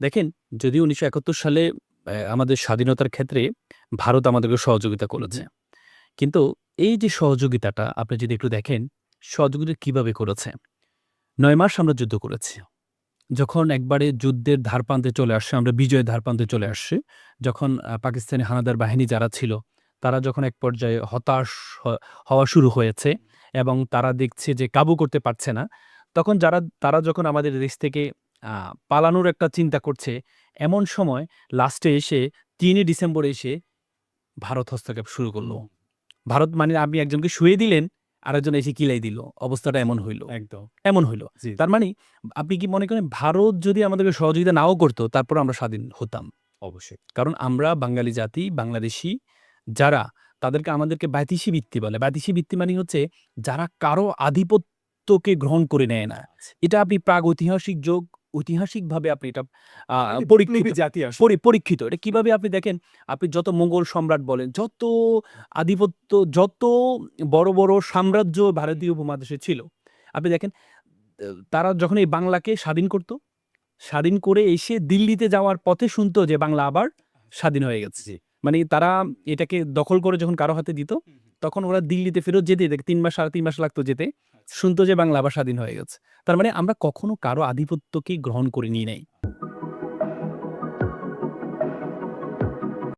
দেখেন, যদিও ১৯৭১ সালে আমাদের স্বাধীনতার ক্ষেত্রে ভারত আমাদেরকে সহযোগিতা করেছে। কিন্তু এই যে সহযোগিতাটা আপনি যদি একটু দেখেন, সহযোগিতা কিভাবে করেছে? ৯ মাস আমরা যুদ্ধ করেছি। যখন একবারে যুদ্ধের ধারপ্রান্তে চলে আসছে, আমরা বিজয়ের ধারপ্রান্তে চলে আসছি, যখন পাকিস্তানি হানাদার বাহিনী যারা ছিল, তারা যখন এক পর্যায়ে হতাশ হ হওয়া শুরু হয়েছে এবং তারা দেখছে যে কাবু করতে পারছে না, তখন তারা যখন আমাদের দেশ থেকে আ পালানোর একটা চিন্তা করছে, এমন সময় লাস্টে এসে ৩ ডিসেম্বর এসে ভারত হস্তক্ষেপ শুরু করল। ভারত মানে আপনি একজনকে শুইয়ে দিলেন, আরেকজন এসে কিলাই দিল। অবস্থাটা এমন হইল। একদম। এমন হইল। জি, তার মানে আপনি কি মনে করেন ভারত যদি আমাদেরকে সহযোগিতা নাও করত, তারপরেও আমরা স্বাধীন হতাম। অবশ্যই। কারণ আমরা বাঙালি জাতি, বাংলাদেশী যারা তাদেরকে আমাদেরকে বাতিসি ভিত্তি বলে। বাতিসি ভিত্তি মানে হচ্ছে যারা কারো আধিপত্যকে গ্রহণ করে নেয় না। আচ্ছা। এটা আপনি ঐতিহাসিকভাবে আপনি এটা আ মানে পরীক্ষিত বিপ্লবী জাতি আসলে। পরীক্ষিত। এটা কিভাবে আপনি দেখেন, আপনি যত মোগল সম্রাট বলেন, যত আধিপত্য, যত বড়, বড় সাম্রাজ্য ভারতীয় উপমহাদেশে ছিল। আপনি দেখেন তারা যখন এই বাংলাকে স্বাধীন করত, স্বাধীন করে এসে দিল্লিতে যাওয়ার পথে শুনত যে বাংলা আবার স্বাধীন হয়ে গেছে। জি। মানে তারা এটাকে দখল করে যখন কারো হাতে দিত, তখন ওরা দিল্লিতে ফেরত যেতে ৩ মাস ৩.৫ মাস লাগতো যেতে। শুনত যে বাংলা আবার স্বাধীন হয়ে গেছে। তার মানে আমরা কখনো কারো আধিপত্যকে গ্রহণ করে নিই নাই।